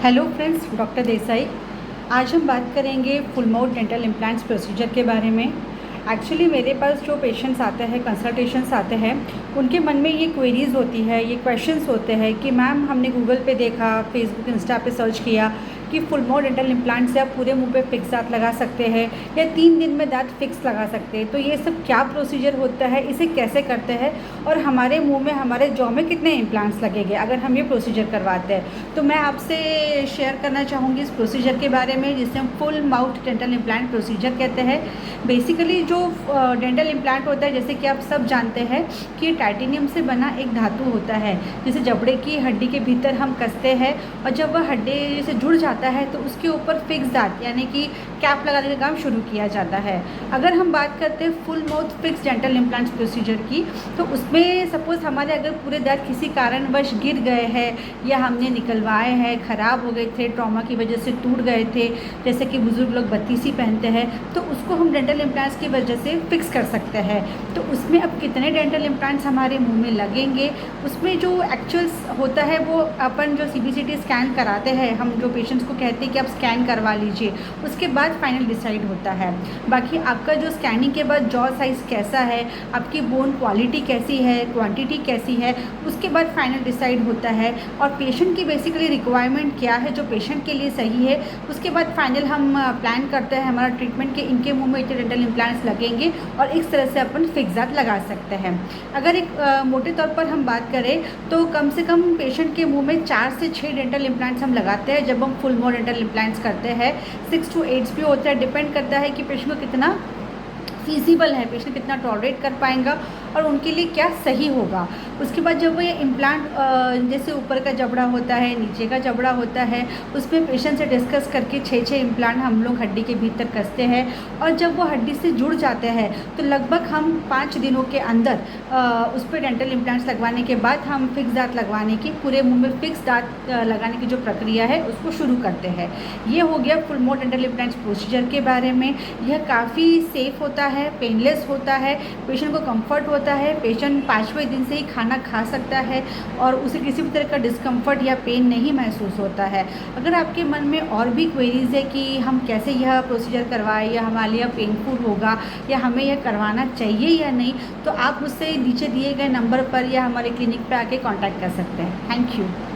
Hello friends, doctor Desai. आज हम बात करेंगे full mouth dental implants procedure के बारे में। एक्चुअली मेरे पास जो पेशेंट्स आते हैं, कंसल्टेशंस आते हैं, उनके मन में ये क्वेरीज़ होती है, ये क्वेश्चंस होते हैं कि मैम हमने गूगल पे देखा, फेसबुक इंस्टा पे सर्च किया कि फुल माउथ डेंटल इम्प्लांट से आप पूरे मुंह पे फिक्स दांत लगा सकते हैं या 3 दिन में दांत फिक्स लगा सकते हैं। तो ये सब क्या प्रोसीजर होता है, इसे कैसे करते हैं और हमारे मुंह में, हमारे जॉ में कितने इम्प्लांट्स लगेंगे अगर हम ये प्रोसीजर करवाते हैं। तो मैं आपसे शेयर करना चाहूँगी इस प्रोसीजर के बारे में, जिसे हम full mouth dental implant procedure कहते हैं। बेसिकली जो डेंटल इम्प्लांट होता है, जैसे कि आप सब जानते हैं कि टाइटेनियम से बना एक धातु होता है, जिसे जबड़े की हड्डी के भीतर हम कसते हैं और जब वह हड्डी से जुड़ जाता है तो उसके ऊपर फिक्स दांत यानी कि कैप लगाने का काम शुरू किया जाता है। अगर हम बात करते हैं full mouth fix dental implants procedure की, तो उसमें सपोज़ हमारे अगर पूरे दांत किसी कारणवश गिर गए हैं या हमने निकलवाए हैं, ख़राब हो गए थे, ट्रॉमा की वजह से टूट गए थे, जैसे कि बुज़ुर्ग लोग बत्तीसी पहनते हैं, तो उसको हम डेंटल इम्प्लांट्स की वजह से फिक्स कर सकते हैं। तो उसमें अब कितने डेंटल इम्प्लांट्स हमारे मुंह में लगेंगे, उसमें जो एक्चुअल्स होता है वो अपन जो CBCT स्कैन कराते हैं, हम जो पेशेंट्स को कहते हैं कि आप स्कैन करवा लीजिए, उसके बाद फाइनल डिसाइड होता है। बाकी आपका जो स्कैनिंग के बाद जॉ साइज़ कैसा है, आपकी बोन क्वालिटी कैसी है, क्वांटिटी कैसी है, उसके बाद फाइनल डिसाइड होता है। और पेशेंट की बेसिकली रिक्वायरमेंट क्या है जो पेशेंट के लिए सही है, उसके बाद फाइनल हम प्लान करते हैं हमारा ट्रीटमेंट के इनके मुंह में इतने डेंटल इम्प्लांट्स लगेंगे और इस तरह से अपन फिक्स दांत लगा सकते हैं। अगर एक मोटे तौर पर हम बात करें तो कम से कम पेशेंट के मुंह में 4 से 6 डेंटल इम्प्लांट्स हम लगाते हैं जब हम फुल माउथ डेंटल इम्प्लांट्स करते हैं। 6 to 8 भी होता है, डिपेंड करता है कि पेशेंट को कितना फीजिबल है, पेशेंट कितना टॉलरेट कर पाएंगा और उनके लिए क्या सही होगा। उसके बाद जब वो ये इम्प्लांट जैसे ऊपर का जबड़ा होता है, नीचे का जबड़ा होता है, उसमें पेशेंट से डिस्कस करके 6 इम्प्लांट हम लोग हड्डी के भीतर कसते हैं और जब वो हड्डी से जुड़ जाते हैं तो लगभग हम 5 दिनों के अंदर उस पर डेंटल इम्प्लांट्स लगवाने के बाद हम फिक्स दांत लगवाने की, पूरे मुँह में फिक्स दांत लगाने की जो प्रक्रिया है उसको शुरू करते हैं। ये हो गया full mouth dental implants procedure के बारे में। यह काफ़ी सेफ़ होता है, पेनलेस होता है, पेशेंट को कंफर्ट होता है, पेशेंट 5वें दिन से ही खाना खा सकता है और उसे किसी भी तरह का डिस्कम्फर्ट या पेन नहीं महसूस होता है। अगर आपके मन में और भी क्वेरीज़ है कि हम कैसे यह प्रोसीजर करवाएं या हमारे लिए पेनफुल होगा या हमें यह करवाना चाहिए या नहीं, तो आप मुझसे नीचे दिए गए नंबर पर या हमारे क्लिनिक पर आके कॉन्टैक्ट कर सकते हैं। Thank you.